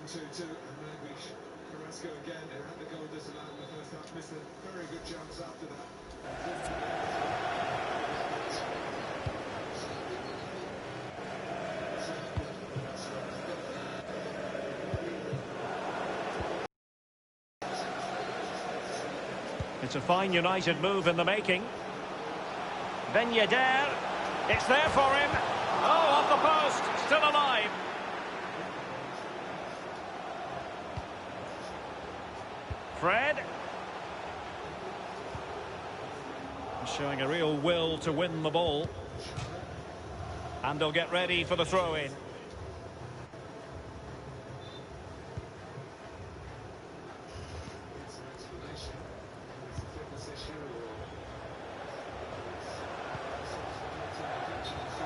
2-2, and maybe Carrasco again, who had the goal disallowed in the first half, missed a very good chance after that. It's a fine United move in the making. Ben Yedder, it's there for him. Oh, off the post, still alive. Fred. Showing a real will to win the ball. And they'll get ready for the throw-in.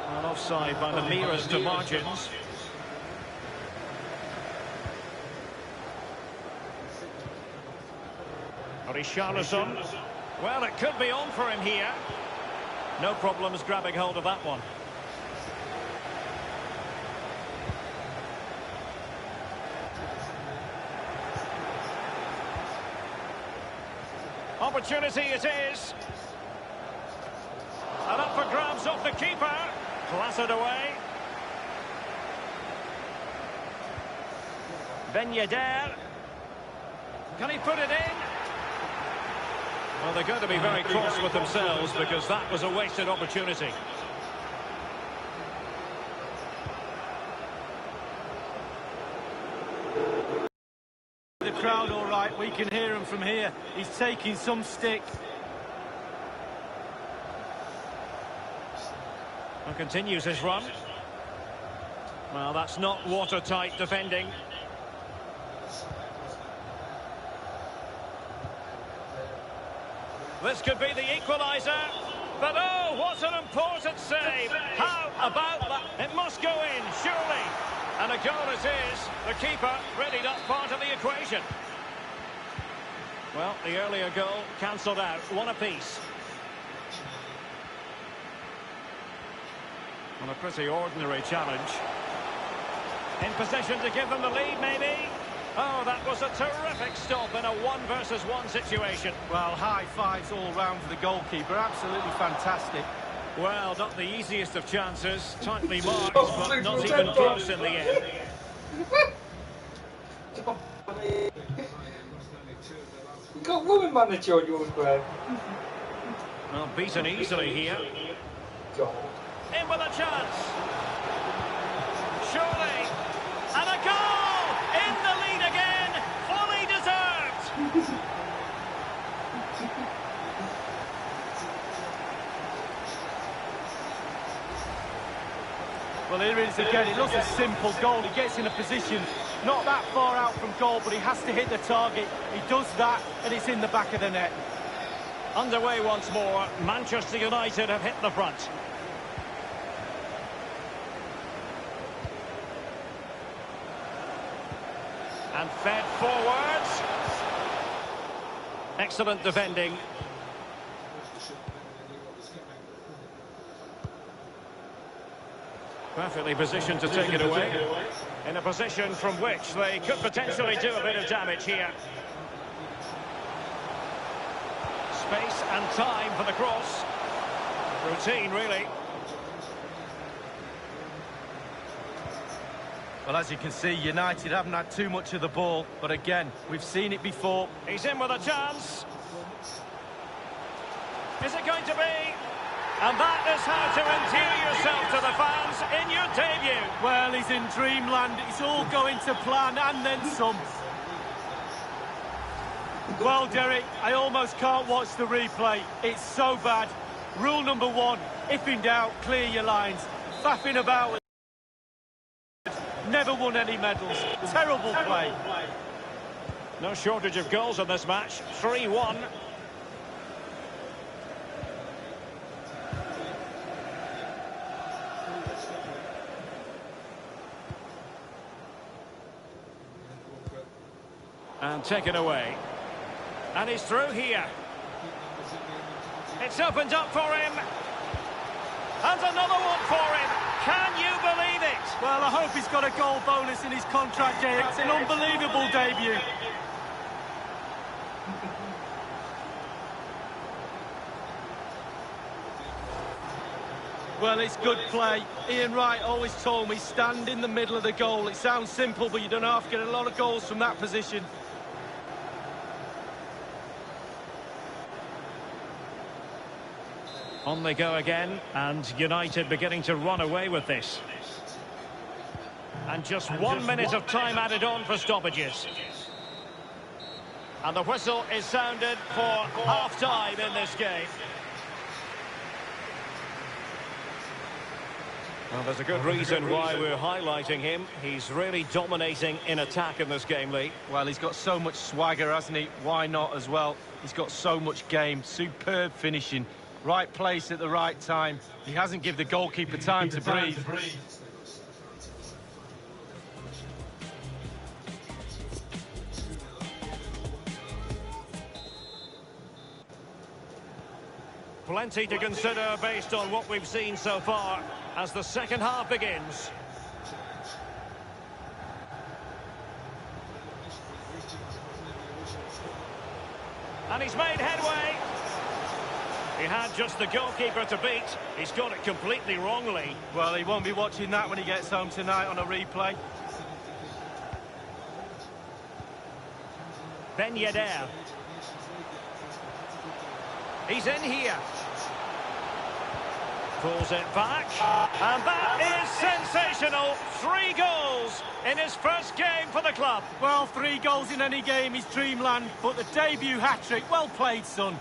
Well, offside by the nearest to margins. Richarlison. Well, it could be on for him here. No problems grabbing hold of that one. Opportunity it is. And up for grabs off the keeper. Clattered away. Ben Yedder. Can he put it in? Well, they're going to be very cross with themselves because that was a wasted opportunity. The crowd all right, we can hear him from here. He's taking some stick. And continues his run. Well, that's not watertight defending. This could be the equaliser. But oh, what an important save. How about that? It must go in, surely. And a goal it is. The keeper readied up part of the equation. Well, the earlier goal cancelled out. One apiece. On a pretty ordinary challenge. In position to give them the lead, maybe. Oh, that was a terrific stop in a 1-versus-1 situation. Well, high fives all round for the goalkeeper. Absolutely fantastic. Well, not the easiest of chances. Tightly marked, but not even close in the end. You got woman manager on yours, Graham. Well, beaten easily here. In with a chance. Surely. And a goal! In the lead again! Fully deserved! Well, here it is again. It looks a simple goal. He gets in a position not that far out from goal, but he has to hit the target. He does that, and it's in the back of the net. Underway once more. Manchester United have hit the front. And fed forwards. Excellent defending. Perfectly positioned to take it away. In a position from which they could potentially do a bit of damage here. Space and time for the cross. Routine, really. Well, as you can see, United haven't had too much of the ball, but again, we've seen it before. He's in with a chance. Is it going to be? And that is how to endear yourself to the fans in your debut. Well, he's in dreamland. It's all going to plan and then some. Well, Derek, I almost can't watch the replay. It's so bad. Rule number one, if in doubt, clear your lines. Faffing about with never won any medals. Terrible play. No shortage of goals in this match. 3-1. And taken away. And he's through here. It's opened up for him. And another one for him. Can you believe it? Well, I hope he's got a goal bonus in his contract here. It's an unbelievable debut. Well, it's good play. Ian Wright always told me, stand in the middle of the goal. It sounds simple, but you don't have to get a lot of goals from that position. On they go again, and United beginning to run away with this. And just 1 minute of time added on for stoppages. And the whistle is sounded for half-time in this game. Well, there's a good reason why we're highlighting him. He's really dominating in attack in this game, Lee. Well, he's got so much swagger, hasn't he? Why not as well? He's got so much game. Superb finishing. Right place at the right time. He hasn't given the goalkeeper time to breathe. Plenty to consider based on what we've seen so far as the second half begins. And he's made headway. He had just the goalkeeper to beat. He's got it completely wrongly. Well, he won't be watching that when he gets home tonight on a replay. Ben Yedder. He's in here. Pulls it back. And that is sensational. 3 goals in his first game for the club. Well, 3 goals in any game is dreamland, but the debut hat-trick, well played, son.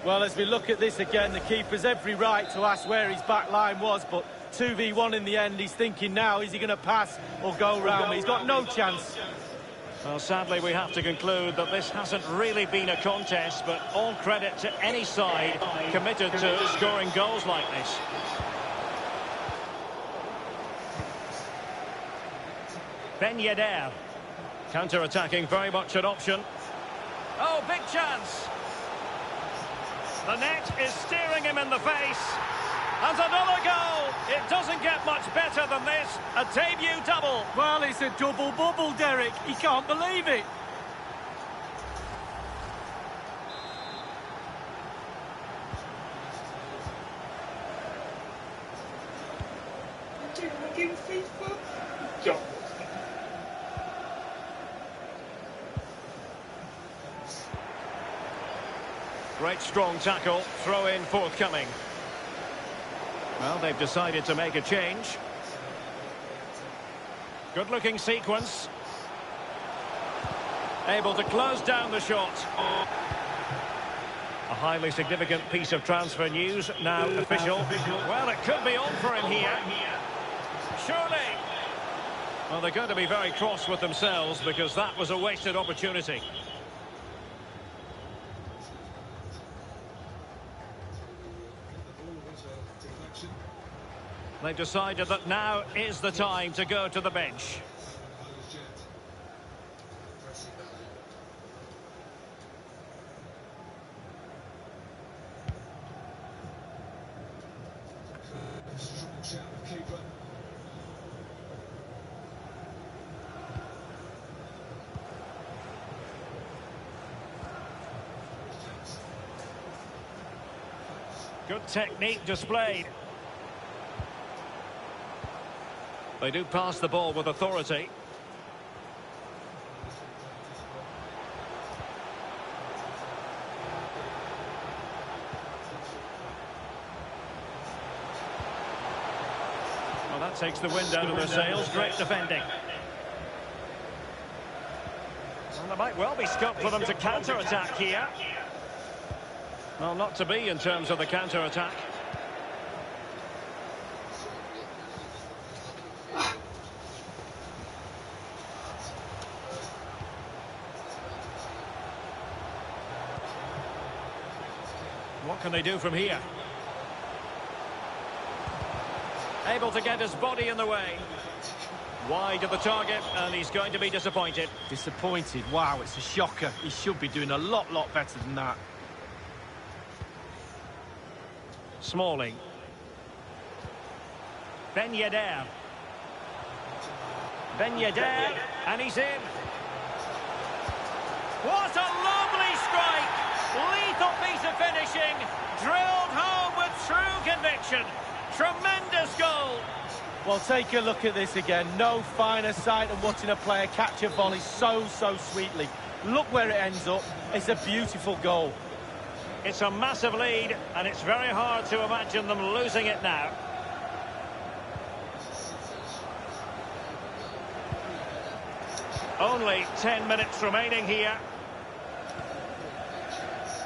Well, as we look at this again, the keeper's every right to ask where his back line was, but 2v1 in the end. He's thinking now, is he going to pass or go round? He's got no chance. Well, sadly, we have to conclude that this hasn't really been a contest, but all credit to any side committed to scoring goals like this. Ben Yedder. Counter-attacking, very much an option. Oh, big chance. The net is staring him in the face. And another goal. It doesn't get much better than this. A debut double. Well, it's a double bubble, Derek. He can't believe it. Great strong tackle. Throw in forthcoming. Well, they've decided to make a change. Good-looking sequence. Able to close down the shot. A highly significant piece of transfer news, now official. Well, it could be on for him here. Surely. Well, they're going to be very cross with themselves because that was a wasted opportunity. They've decided that now is the time to go to the bench. Good technique displayed. They do pass the ball with authority. Well, that takes the wind out of their sails. Great defending. Well, there might well be scope for them to counter-attack here. Well, not to be in terms of the counter-attack. What can they do from here? Able to get his body in the way. Wide of the target, and he's going to be disappointed. Disappointed? Wow, it's a shocker. He should be doing a lot better than that. Smalling. Ben Yedder. Ben Yedder, and he's in. What a lovely strike! Lethal piece of finishing, drilled home with true conviction. Tremendous goal. Well, take a look at this again. No finer sight than watching a player catch a volley so sweetly. Look where it ends up. It's a beautiful goal. It's a massive lead, and it's very hard to imagine them losing it now. Only 10 minutes remaining here.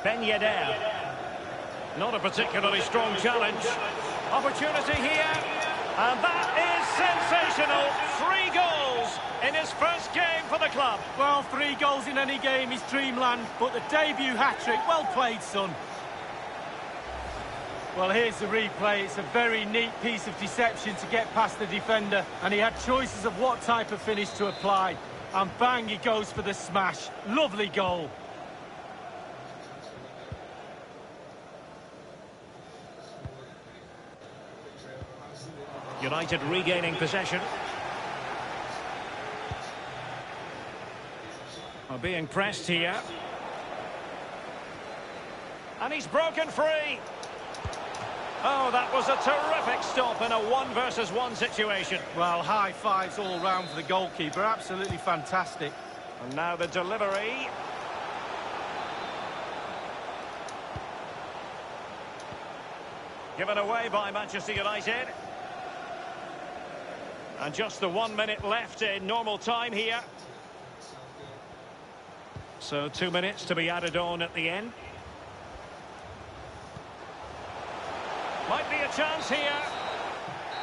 Ben Yedder. Not a particularly strong challenge. Opportunity here. And that is sensational. 3 goals in his first game for the club. Well, 3 goals in any game is dreamland, but the debut hat-trick, well played, son. Well, here's the replay. It's a very neat piece of deception to get past the defender, and he had choices of what type of finish to apply. And bang, he goes for the smash. Lovely goal. United regaining possession. Are being pressed here. And he's broken free. Oh, that was a terrific stop in a 1 versus 1 situation. Well, high fives all round for the goalkeeper. Absolutely fantastic. And now the delivery. Given away by Manchester United. And just the 1 minute left in normal time here. So 2 minutes to be added on at the end. Might be a chance here.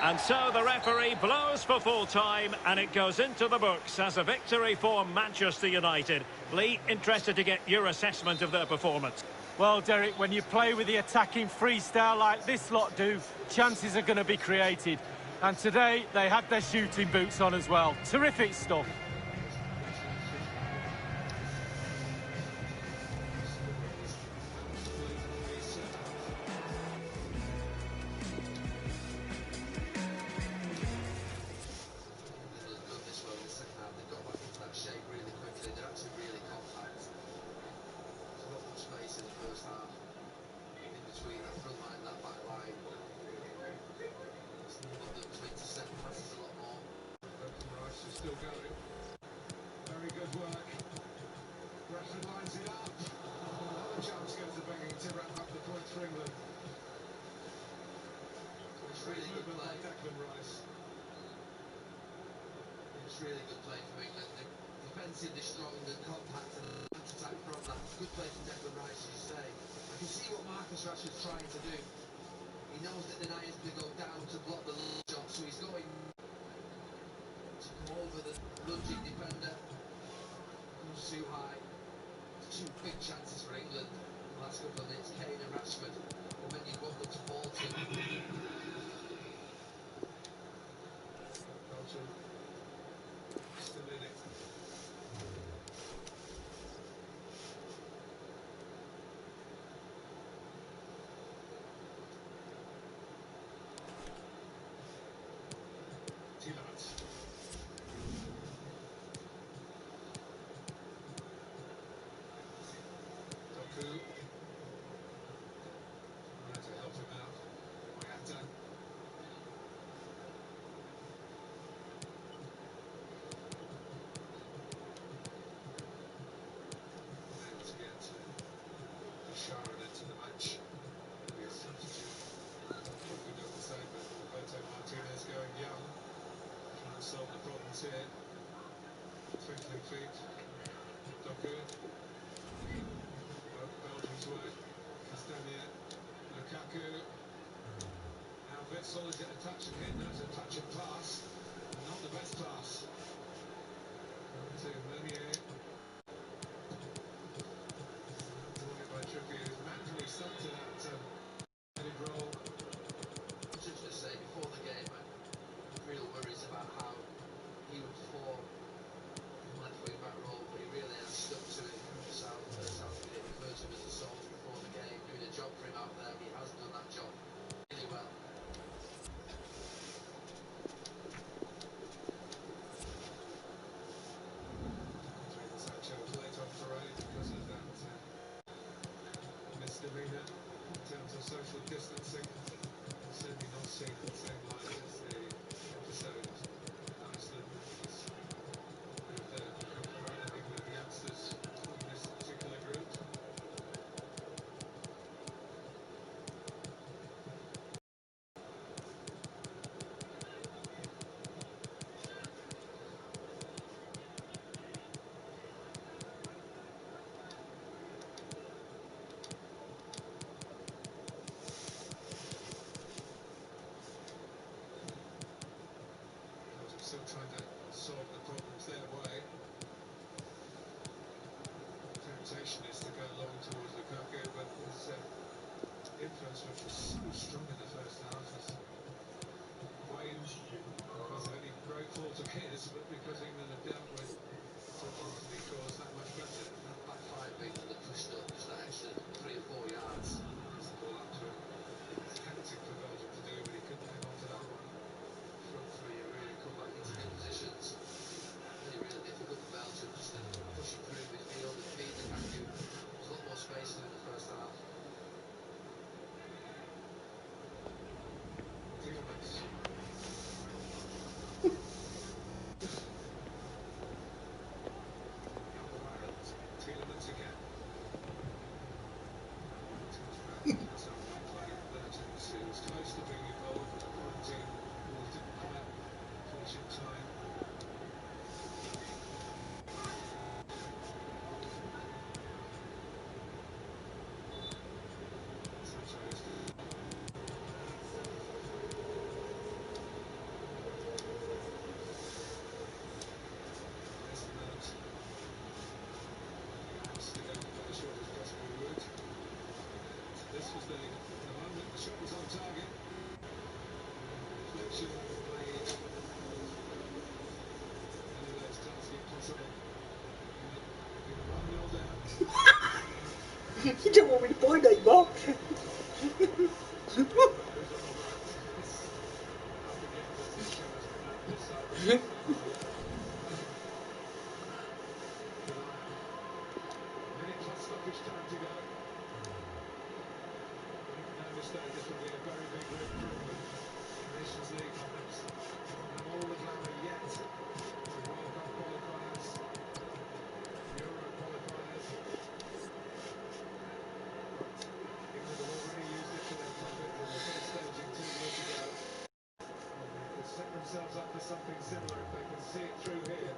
And so the referee blows for full time, and it goes into the books as a victory for Manchester United. Lee, interested to get your assessment of their performance. Well, Derek, when you play with the attacking freestyle like this lot do, chances are going to be created. And today, they had their shooting boots on as well. Terrific stuff. Still going. Very good work. Bradford lines it up. Another chance goes to Benning to wrap up the points for England. It's really good play. Declan Rice. It's really good play from England. Defensively strong and compact and attack from that. Good play from Declan Rice, as you say. I can see what Marcus Rashford's trying to do. He knows that the Denaya's going to go down to block the shot, so he's going to come over the lunging defender. Comes too high. 2 big chances for England in the last couple of minutes. Kane and Rashford. And when you want them to fall to. Belgium still in it. Tillmans. Doku. Trying to help him out. Moyata. Able to get Sharon into the match. Be a substitute. Doku does the same, but Roberto Martinez going young. Trying to solve the problems here. Twinkling feet. Doku. Belgium's way. Castagna. Lukaku. Now Witsel is it a touch and hit? That's a touch and pass. Not the best pass. To Meunier. Avoided by Trippier, who's manfully stuck to that headed roll. I was just going to say, before the game, I had real worries about how social distancing. Certainly not seen in the same light as the episode in Iceland, which is with England youngsters in this particular group. Still trying to solve the problems their way. Temptation is to go long towards Lukaku, but his influence, which was so strong in the first half, has waned because of any great fault of his, but because England have dealt with problems that he caused that much better. That back five metres that pushed up just that extra 3 or 4 yards. Gets the ball up to him. It's hectic for Belgium to do, but he couldn't hang on to that one. Front three are really come back into good positions. Really, really difficult for Belgium just to push it through midfield and feed Lukaku. There's a lot more space there in the first half. Tielemans. Tielemans again. It was close to being involved, but the quarantine rules didn't quite finish in time. This was the moment the shot was on target. Deflection played. Anyway, it's task impossible. 1-0 down. You don't want me to find that, Bob. Stoppage time to go. No mistake, this will be a very big improvement. Nations League perhaps have all the glamour yet. The World Cup qualifiers, Euro qualifiers. England have already used it to their profit in the first staging 2 years ago. They could set themselves up for something similar if they can see it through here.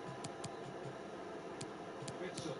Mitchell.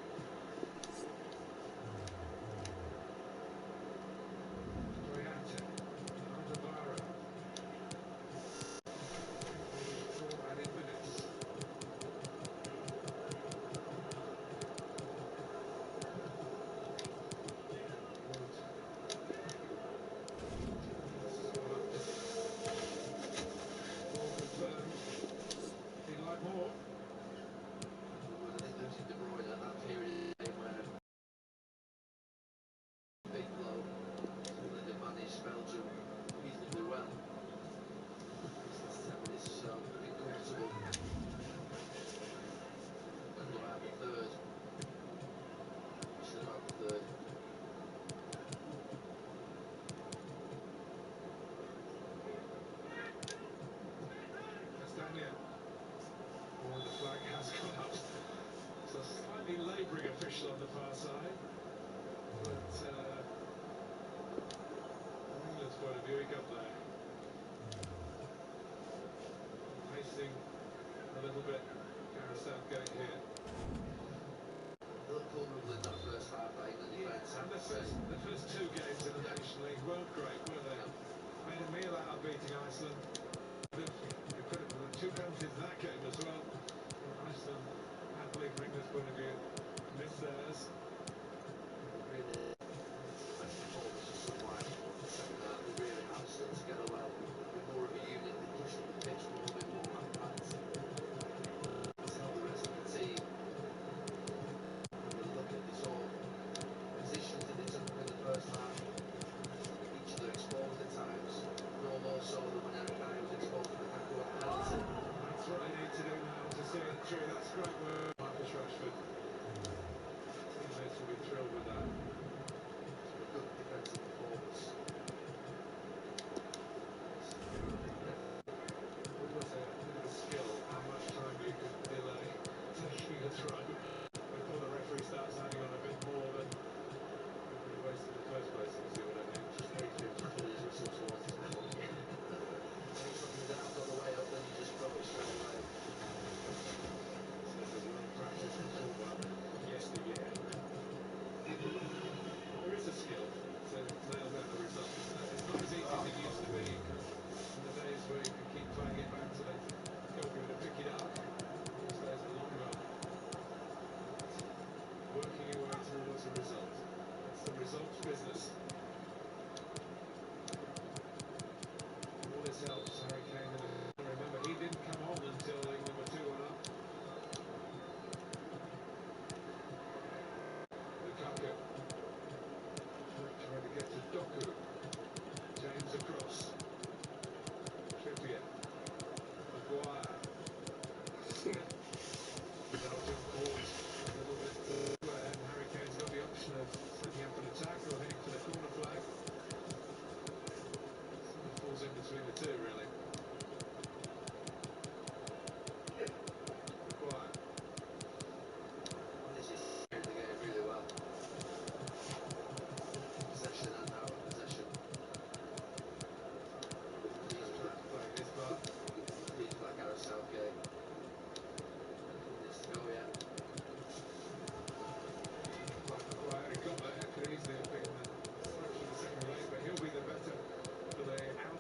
Belgium reasonably well. This 10 minutes or so, a bit comfortable. And about the third. Should about the third. Castagna. Oh, the flag has gone up. It's a slightly labouring official on the far side. But from England's point of view, he got there. Pacing a little bit. Gareth Southgate here. Liverpool ruled in that first half by England defence. And the first 2 games in the National League weren't great, were they? Made a meal out of beating Iceland. You could have 2 penalties in that game as well. Iceland, happily from England's point of view, missed theirs. Really, best performance of some like the second half. They really have stuck together well. With more of a unit, they pushed up the pitch more, a bit more compact. That's helped the rest of the team. When you look at the sort of positions that they took in the first half, each of them exposed at times. No more so than when Eric Dyer was exposed to the tackle at penalty. That's what they need to do now to see it through. That's great work, Marcus Rashford. Teammates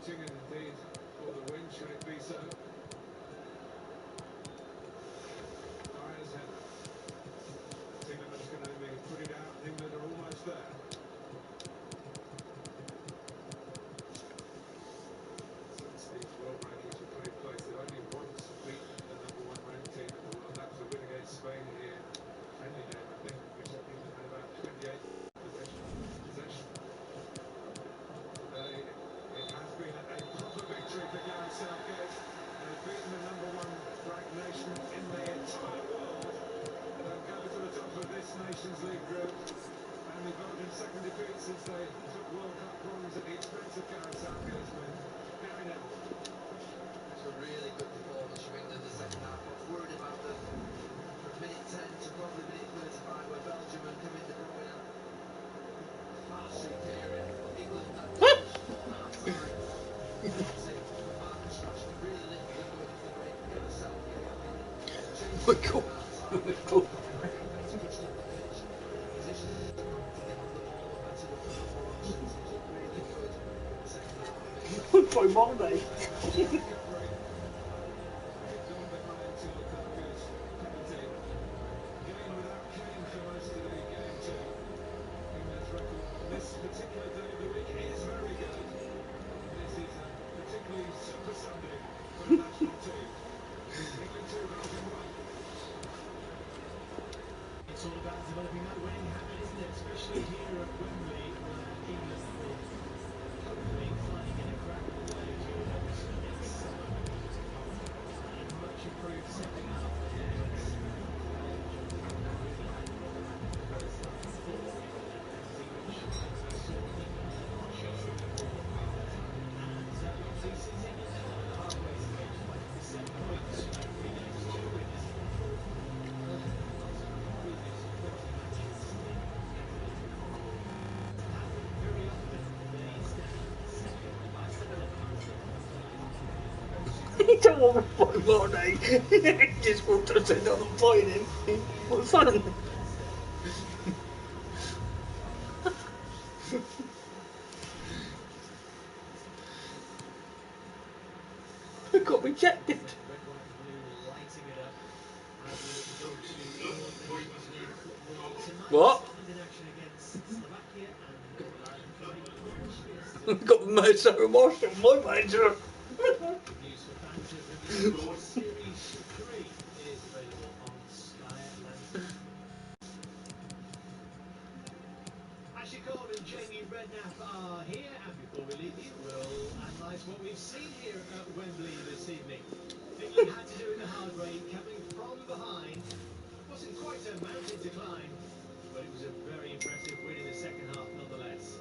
tempting and indeed for the win, should it be so. Dyer's header. Timmerman's going to put it out. England are almost there. Steve's well ready to put in place. They've only once beaten the #1 ranked team in the world. That was a win against Spain here. Friendly game, I think, which I think had about 28 possession. Today, it has been a proper victory for Gareth Southgate. They've beaten the #1 ranked nation in the entire world. They'll go to the top of this Nations League group. And the Belgian second defeat since they took World Cup bronze at the expense of Gareth Southgate's men. Gary Neville. It's a really good performance from England in the second half. I was worried about them from minute 10 to probably minute 35 where Belgium and Kevin De Bruyne far superior. England that far time. Marcus Rashford really lifted them going into the break. Gareth Southgate, I think, Oh my God. By Monday. This particular day of the week is very good. This is a particularly super Sunday for the national team. England 2, Belgium 1. It's all about developing that winning habit, isn't it? Especially here at Wembley, where England will hopefully flying in a cracking way to a much improved second half. He don't want to fight Monday. He just wants to say no, I'm fighting. What fun. I got rejected. What? Got the most out of Marshall, my manager. Ashley Cole and Jamie Redknapp are here, and before we leave you, we'll analyse what we've seen here at Wembley this evening. England had to do it the hard way, coming from behind. It wasn't quite a mountain to climb, but it was a very impressive win in the second half nonetheless.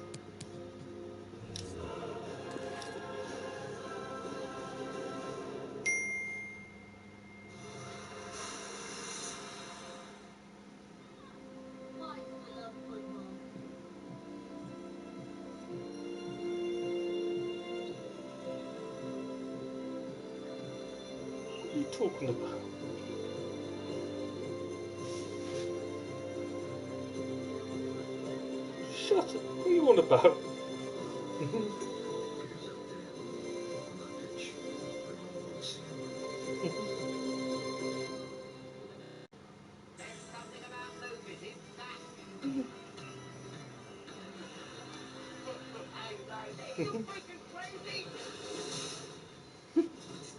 What are you talking about? Shut up. What are you on about?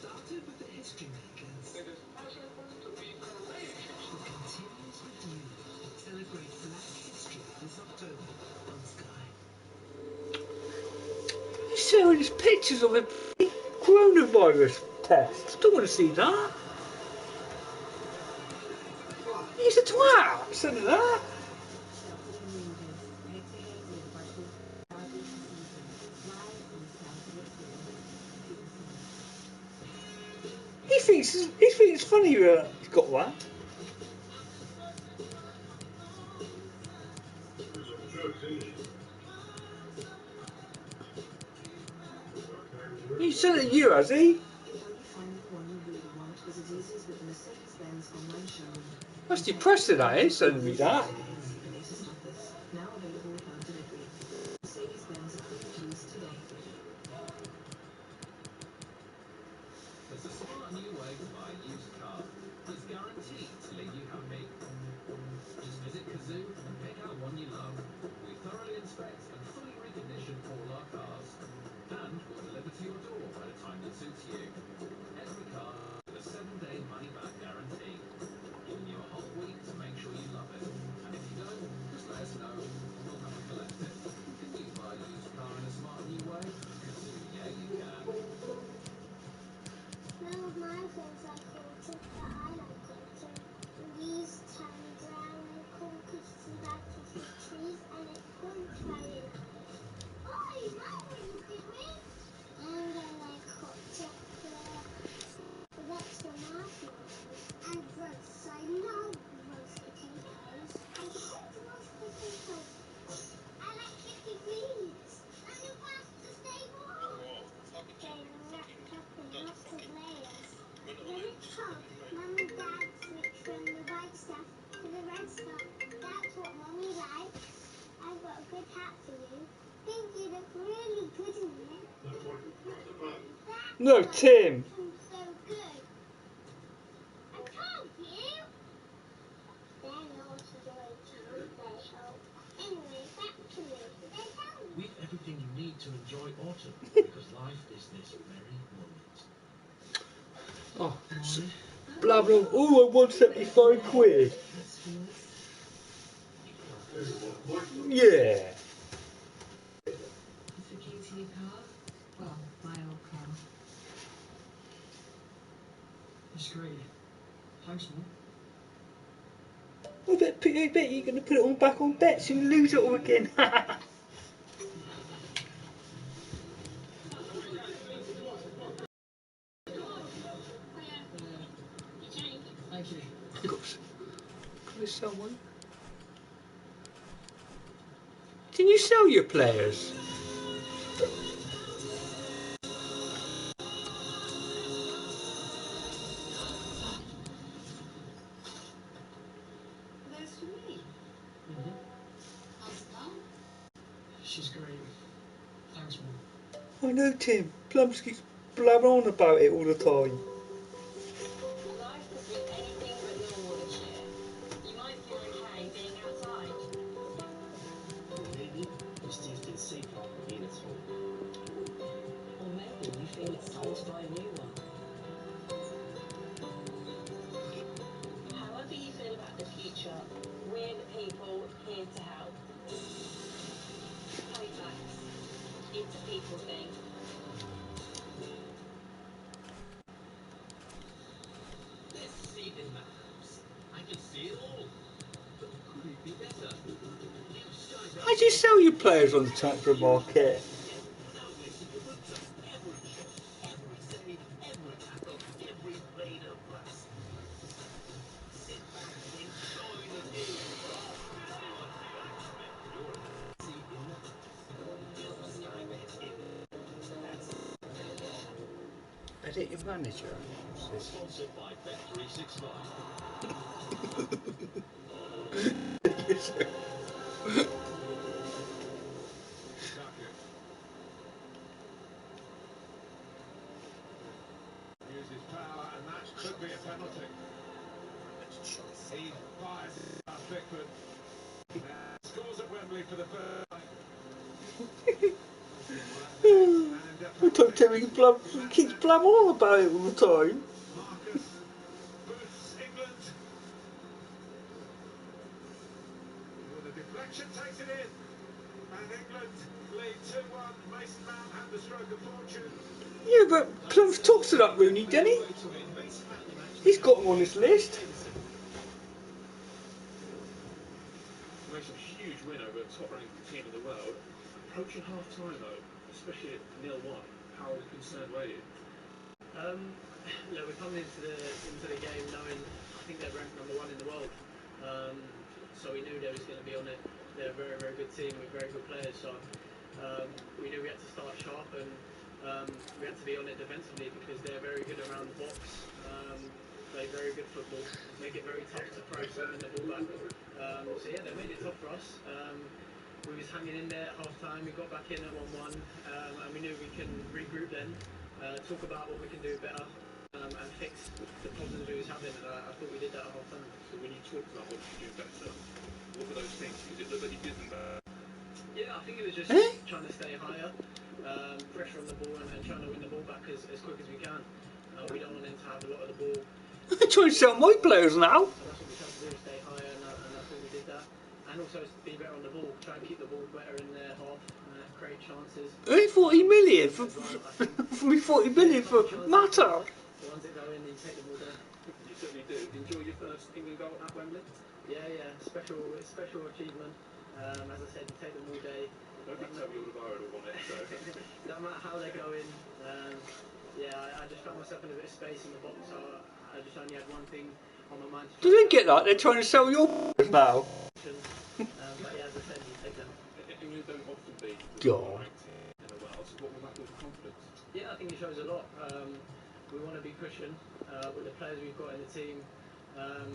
Started with the history makers. It continues with you. Celebrate Black History this October on Sky. He's showing us pictures of a coronavirus test. I don't want to see that. He's a twat. Send that. He thinks it's funny he's got that. He said it to you, has he? That's depressing, that is, sending me that. to buy a used car is guaranteed to leave you happy. Just visit Kazoo and pick out one you love. We thoroughly inspect and fully recondition all our cars. And we'll deliver to your door at a time that suits you. Every car with a 7-day money-back guarantee. Giving you a whole week to make sure you love it. And if you don't, just let us know and we'll come and collect it. Can you buy a used car in a smart new way? Kazoo, yeah you can. None of my friends like autumn, but I like autumn. Leaves turn brown and cool because the branches of trees and it's fun trying. Oi, Mum, what are you doing? I'm going like hot chocolate with extra marshmallows and roast. I love roast potatoes. I hate roast potatoes. I like chicken greens. And the pasta stay warm. They're wrapped up in lots of layers. When it's hot, Mum and Dad switch from the white stuff to the red stuff. That's what Mummy likes. I've got a good hat for you. Think you look really good in it. No, Tim. So good. I told you. They're naughty boys, they help. Anyway, back to me. Did I tell you? We've everything you need to enjoy autumn because life is this very moment. Oh, blah blah. Oh, 175 quid. Yeah. It's the key to your car? Well, my old car. It's great. Thanks, Mum. I bet you're going to put it all back on bets and lose it all again. Thank you. Got someone. Can you sell your players? That's for me. How's it going? She's great. Thanks, Mum. I know, Tim. Plums keeps blabbering on about it all the time. Life has been anything but normal this year. You might feel okay being outside. Maybe your Steve didn't see part of me at all. Or maybe you feel it's time to buy a new one. However you feel about the future, we're the people here to help. Pay tax. It's a people thing. There's Steve in the house. I can see it all. But could it be better? New Sky How do you sell your players on the transfer market? no missing a boot of every shot, every save, every tackle, every blade of grass. Sit back and enjoy the view. You're see in the house. Your Sky Bet in. That's Edit your manager. sponsored by Bet365. Yes, sir. Lukaku. Uses power, and that could be a penalty. He fires past Pickford. Scores at Wembley for the first time. I told Tim he keeps blabbering on about it all the time. Marcus boosts England. With a deflection takes it in. And England lead 2-1. Mason Mount had the stroke of fortune. Yeah, but Plums talks to that Rooney, didn't he? He's got him on his list. Makes a huge win over a top-ranked team in the world. Approaching half-time though, especially at 0-1, how concerned were you? Look, we're coming into the game knowing I think they're ranked number 1 in the world. So we knew they was going to be on it. They're a very, very good team with very good players. So we knew we had to start sharp and we had to be on it defensively because they're very good around the box. Play very good football. Make it very tough to press them in the ball back. So yeah, they made it tough for us. We was hanging in there at half time. We got back in at 1-1, and we knew we can regroup then, talk about what we can do better, and fix the problems we was having, and I thought we did that at half time. So when you talked about what you do better, what were those things? Because it looked like you did them better. Yeah, I think it was just trying to stay higher, pressure on the ball, and trying to win the ball back as quick as we can. We don't want them to have a lot of the ball. I'm trying to sell my players now. So that's what we tried to do, stay higher, and I thought we did that. And also be better on the ball, try and keep the ball better in their half, create chances. 40 million for me, 40 million for Mata. The ones that go in, you take them all down. You certainly do. Enjoy your first England goal at Wembley? Yeah, special achievement. As I said, you take them all day. I don't think Toby Alderweireld will want it, so... No matter how they go in, I just found myself in a bit of space in the box, so I just only had one thing on my mind. Do they get that? They're trying to sell your now. But yeah, as I said, you take them. England don't often be God. in the world, so what will that do for confidence? Yeah, I think it shows a lot. We want to be pushing with the players we've got in the team, and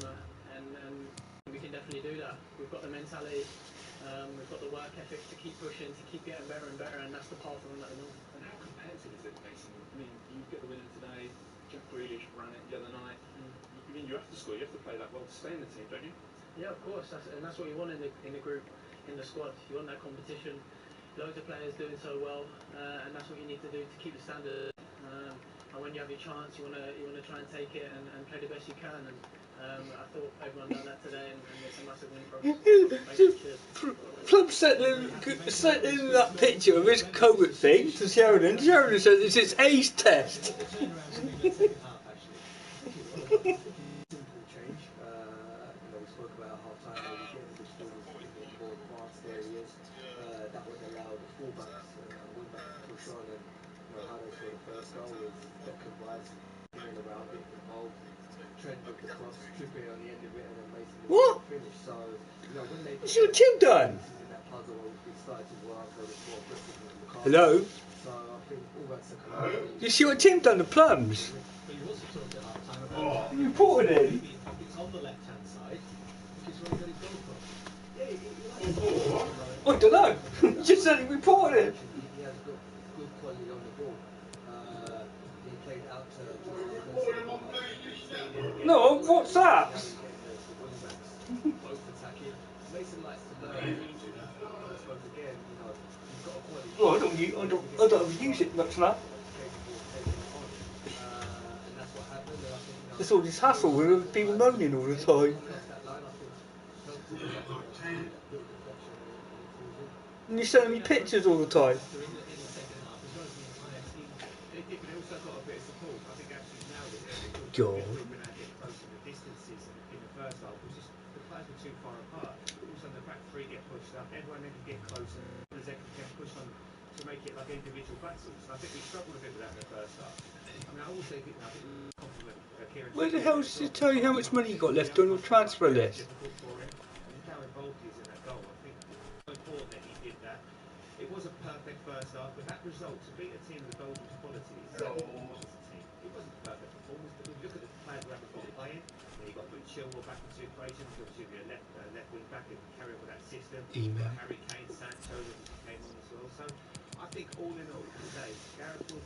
we can definitely do that. We've got the mentality, we've got the work ethic to keep pushing, to keep getting better and better, and that's the path we're on at the moment. And how competitive is it, Mason? I mean, you get the winner today, Jack Grealish ran it the other night. I mean, you have to score, you have to play that well to stay in the team, don't you? Yeah, of course, that's what you want in the group, in the squad. You want that competition, loads of players doing so well, and that's what you need to do to keep the standard. And when you have your chance, you want to try and take it and play the best you can. And I thought everyone done that today, and it's a massive win for us. Plum sent in that picture of his COVID thing to Sheridan. Sheridan said it's his age test. Simple change. We spoke about half time where we get the midfielders in the more advanced areas. That would allow the fullbacks and wingbacks to push on, and how they scored the first goal was Declan Rice in around it, involved. Trent with the cross, Trippier on the end of it, and then Mason with the finish. So when they What's your team done? in that puzzle, it started to work. They were more aggressive with the car. Hello? So I think all that's a command. You see what team done? The Plums. But you also talked at half time about You reported it. it's on the left hand side, which is where he got his goal from. Yeah, I don't know. Just said he reported it. He has good quality on the ball. He played out to No, what's that? both attacking. Mason likes to learn. I suppose again, he's got a quality. Well, I don't use it much now. And that's what happened. And I think, It's all this hassle with people moaning all the time. And you're sending me pictures all the time. God. Too far apart. Also, the back three get pushed up. Everyone then can get closer. They can get pushed on to make it like individual battles. And I think we struggled a bit with that in the first half. I mean, I also think compliment Kieran. Where the hell does it tell you how much money you got left on your transfer list? Difficult for him. And Darren Bolke is in that goal. I think it's important that he did that. It was a perfect first half, but that result to beat a team with Bolton's quality, it wasn't a perfect performance. But if you look at the players who haven't got playing, you got to put Chilwell back into the equation, because you'll be a left wing back and carry on with that system. Email. Harry Kane, Sancho that came on as well. So I think all in all today, Gareth will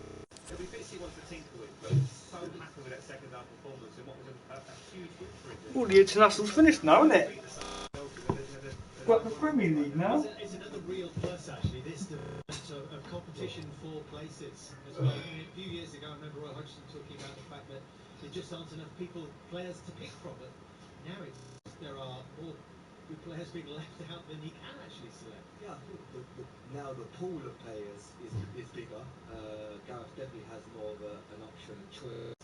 be bits he wants to tinker with, but so happy with that second half performance and what was a huge win for him. All the international's finished now, isn't it? We're at the Premier League now. It's another real plus, actually, this development of competition for places as well. I mean, a few years ago, I remember Roy Hodgson talking about the fact that there just aren't enough players to pick from. But now there are more good players being left out than he can actually select. Yeah, I think now the pool of players is bigger. Gareth definitely has more of an option, a choice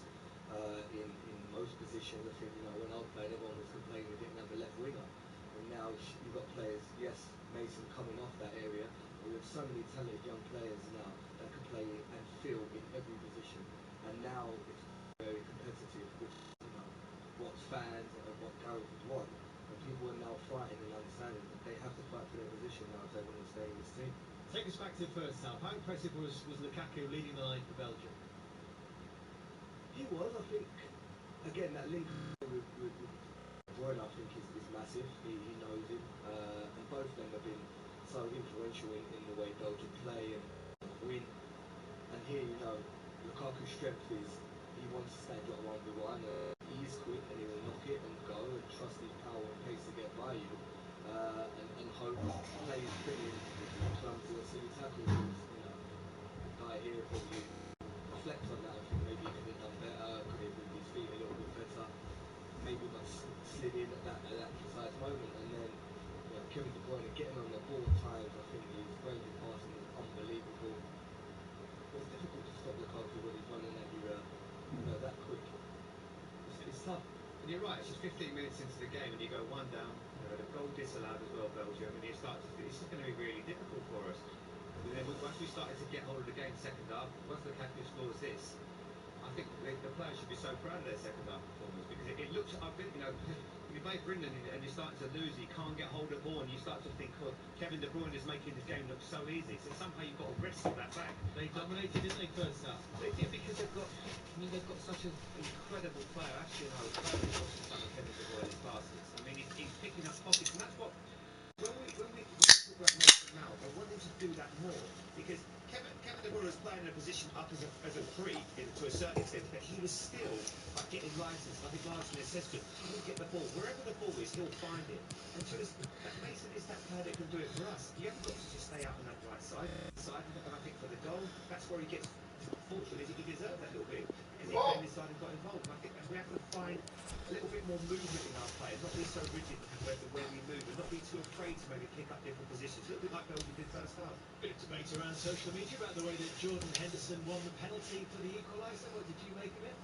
in most positions. I think when I played, everyone was complaining we didn't have a left winger, and now you've got players. Yes, Mason coming off that area. We have so many talented young players now that can play and fill in every position, and now it's very competitive, which what fans and what Gareth would want. And people are now fighting and understanding that they have to fight for their position now if they want to stay in this team. Take us back to the first half. How impressive was Lukaku leading the line for Belgium? He was, I think, again, that link with Royal, I think, is massive. He knows him. And both of them have been so influential in the way Belgium play and win. And here, Lukaku's strength is he wants to stand at 1v1. He's quick and he will knock it and go and trust his power and pace to get by you, and hope players bringing clumsy or silly tackles. You know, the guy here probably reflects on that and think maybe he could have done better, could have moved his feet a little bit better, maybe not slid in at that precise moment. And then Kevin De Bruyne getting on the ball at times, I think his range of passing is unbelievable. It's difficult to stop Lukaku when he's running at you, that quick. It's tough. And you're right, it's just 15 minutes into the game and you go one down, they've had a goal disallowed as well, Belgium, and you start to think this is going to be really difficult for us. And then once we started to get hold of the game second half, once Lukaku scores this, I think the players should be so proud of their second half performance, because it looks, I think, when you play for England and you're starting to lose, you can't get hold of the ball, and you start to think, oh, Kevin De Bruyne is making this game look so easy, so somehow you've got to wrestle that back. They dominated, didn't they, first half? They did, because they've got such an incredible player. Actually, totally lost some of Kevin De Bruyne's passes. I mean, he's picking up pockets, and that's what, when we talk about Mason Mount, I want him to do that more, because Kevin De Bruyne was playing in a position up as a free to a certain extent, but he was still getting licensed. I think Martin says to him, he'll get the ball. Wherever the ball is, he'll find it. And to us, that Mason is that player that can do it for us. You haven't got to just stay out on that right side. And I think for the goal, that's where he gets, fortunately, he deserved that little bit, because he came inside and got involved. And I think that we have to find a little bit more movement in our play, not be so rigid the way we move, and not be too afraid to maybe pick up different positions. A little bit like Belgium did first half. Bit of debate around social media about the way that Jordan Henderson won the penalty for the equaliser. What did you make of it?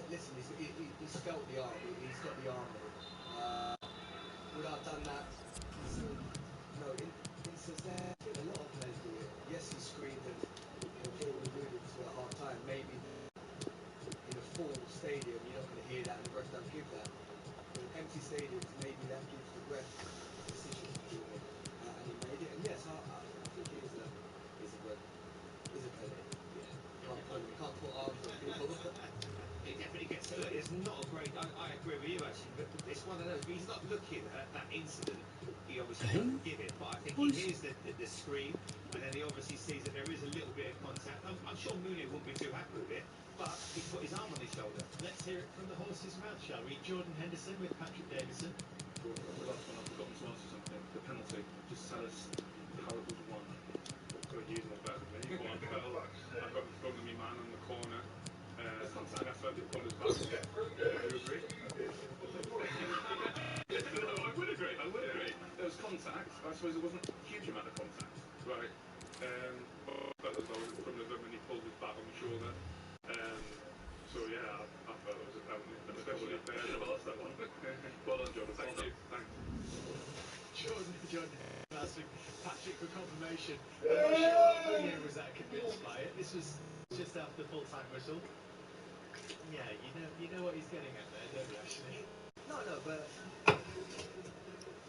Listen, he's felt the arm. He's got the arm on him. Would I have done that? Instance there, I think a lot of players do it. Yes, he screamed, and Paul alluded to at half time. Maybe in a full stadium, you're not going to hear that, and the rest don't give that. In empty stadiums, maybe that gives the ref a decision to do it, and he made it. And yes, I think it is a penalty. Yeah, you can't put arms on people. It definitely gets to it. It's not a great. I agree with you actually, but it's one of those. He's not looking at that incident. He obviously doesn't give it, but I think he hears the scream, and then he obviously sees that there is a little bit of contact. I'm sure Mounier won't be too happy with it, but he's put his arm on his shoulder. Let's hear it from the horse's mouth, shall we? Jordan Henderson with Patrick Davison. The last one, I've forgotten to ask you something. The penalty. Just tell us how it was won. God, you know better than me. One fell. I got in front of me man on the corner. And I felt it pull his back. You agree? No, I would agree. There was contact. I suppose there wasn't a huge amount of contact. Right. But as well, from the when he pulled his back on the shoulder. So yeah, I felt it was a penalty. Especially if they should have asked that one. Well done, Jordan. Thank you. Thanks. Jordan asking Patrick for confirmation. I'm not sure Mounier was that convinced by it. This was just after full-time whistle. Yeah, you know what he's getting at there, don't you, actually? No, but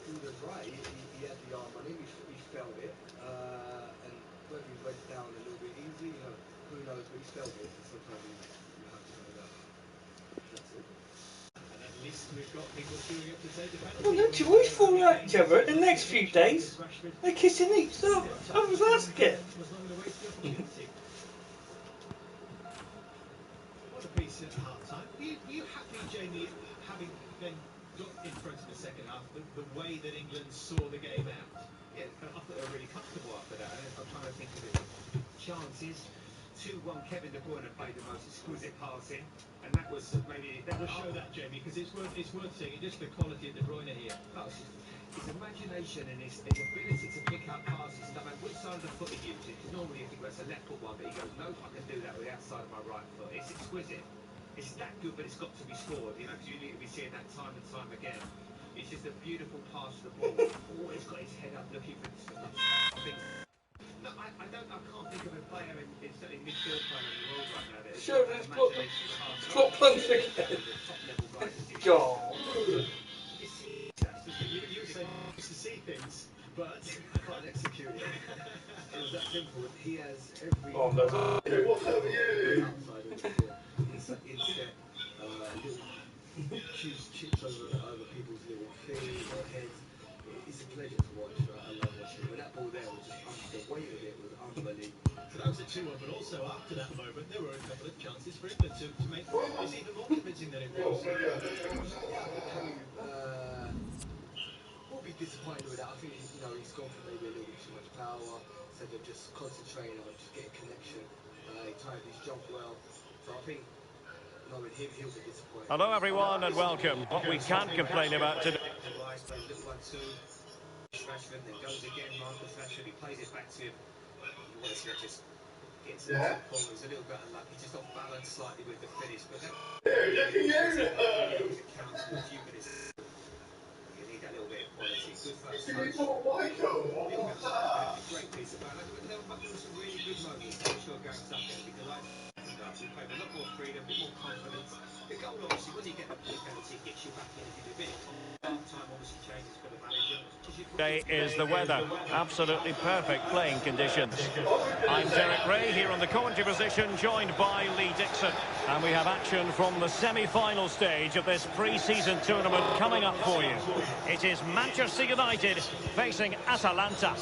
he was right. He had the arm on him. He felt it, and whether he went down a little bit easy, who knows? But he felt it, and sometimes you have to go down. That's it. And at least we've got people queuing up to take the penalty. Well, don't you always fall out each other in the next few days? They're kissing each other. How was that skip? Was long to waste the opportunity. What a piece at half-time. Were you happy, Jamie, having then got in front of the second half, the way that England saw the game out? Yeah, I thought they were really comfortable after that. I'm trying to think of it. Chances. 2-1, Kevin De Bruyne played the most exquisite passing, and that was maybe... We'll show that, Jamie, because it's worth seeing. Just the quality of De Bruyne here. Oh, his imagination and his ability to pick up passes, no matter which side of the foot he uses, because normally you think that's a left foot one, but he goes, no, I can do that with the outside of my right foot. It's exquisite. It's that good, but it's got to be scored, because you need to be seeing that time and time again. It's just a beautiful pass to the ball. Always got his head up looking for things. No, I can't think of a player in certainly midfield player in the world right now that has Sure, got it's got plunged again. God. You say used to see things, but Can't execute it. It was that simple. He has every Oh, that's outside of the foot, instep, little chips over people's little things or heads. It's a pleasure to watch. I love watching it. But that ball there was just the weight of it was unbelievable. So that was a 2-1, but also after that moment, there were a couple of chances for England to make this even more convincing than it was. Yeah, I think Harry will be disappointed with that. I think he's gone for maybe a little bit too much power instead of just concentrating on just getting connection. He timed his jump well, so I think knowing him, he'll be disappointed. Hello everyone and welcome. What we can't complain about today. Rice plays little 1-2. Rashford then goes again. Marcus Rashford, he plays it back to him. You want to see it just gets into the corner. He's a little bit unlucky, just off balance slightly with the finish, but that counts in a few minutes. You need that little bit of quality. Good first touch. Great piece of balance. But there were some really good moments. I'm sure Gareth Southgate because we played a lot more freedom, a bit more confidence. The goal obviously when you get the penalty, it gets you back in. If you do a bit of time obviously changes for the manager. Today is the weather. Absolutely perfect playing conditions. I'm Derek Ray here on the commentary position, joined by Lee Dixon. And we have action from the semi-final stage of this pre-season tournament coming up for you. It is Manchester United facing Atalanta.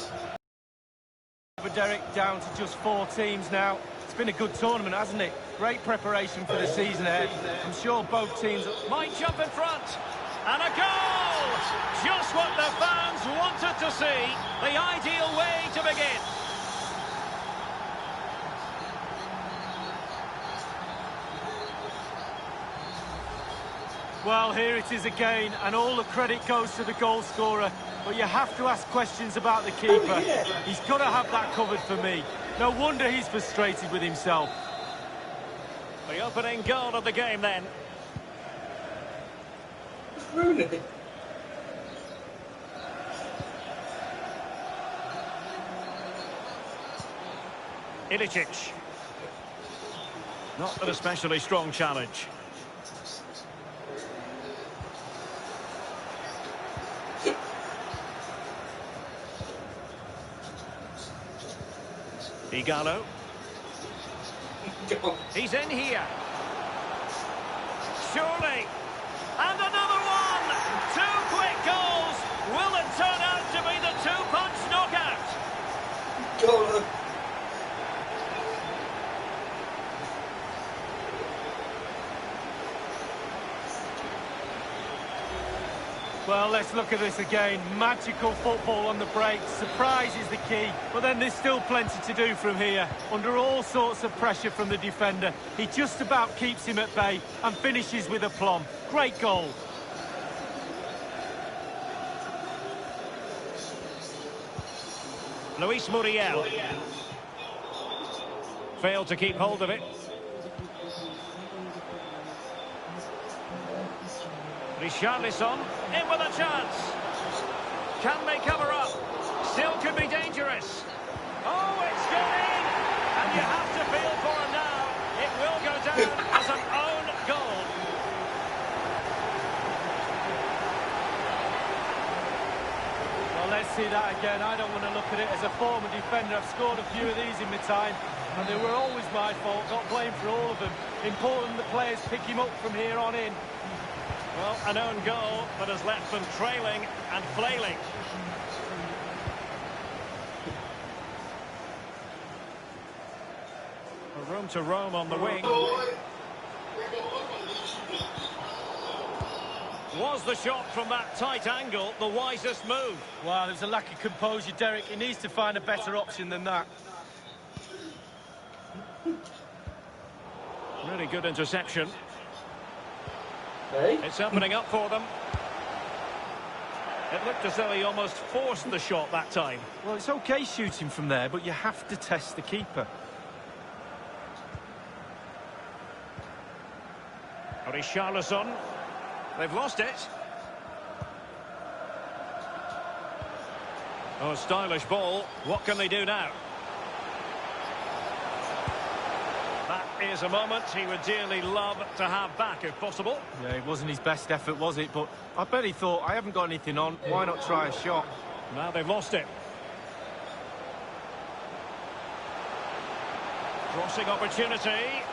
But Derek, down to just 4 teams now. It's been a good tournament, hasn't it? Great preparation for the season ahead. I'm sure both teams might jump in front. And a goal! Just what the fans wanted to see. The ideal way to begin. Well, here it is again, and all the credit goes to the goal scorer. But you have to ask questions about the keeper. He's got to have that covered for me. No wonder he's frustrated with himself. The opening goal of the game then. Rooney. Ilicic. Not an especially strong challenge. Igalo. He's in here. Surely. And another one! 2 quick goals! Will it turn out to be the 2-punch knockout? God. Well, let's look at this again. Magical football on the break. Surprise is the key. But then there's still plenty to do from here. Under all sorts of pressure from the defender, he just about keeps him at bay and finishes with aplomb. Great goal. Luis Muriel. Failed to keep hold of it. Richarlison in with a chance. Can they cover up? Still could be dangerous. Oh, it's gone in! And you have to feel for him now. It will go down as an own goal. Well, let's see that again. I don't want to look at it as a former defender. I've scored a few of these in my time, and they were always my fault. Got blamed for all of them. Important the players pick him up from here on in. Well, an own goal that has left them trailing and flailing. A room to roam on the wing. Was the shot from that tight angle the wisest move? Wow, there's a lack of composure, Derek. He needs to find a better option than that. Really good interception. Hey? It's opening up for them. It looked as though he almost forced the shot that time. Well, it's okay shooting from there, but you have to test the keeper. Richarlison. They've lost it. Oh, stylish ball. What can they do now? That is a moment he would dearly love to have back, if possible. Yeah, it wasn't his best effort, was it? But I bet he thought, I haven't got anything on. Why not try a shot? Now they've lost it. Crossing opportunity.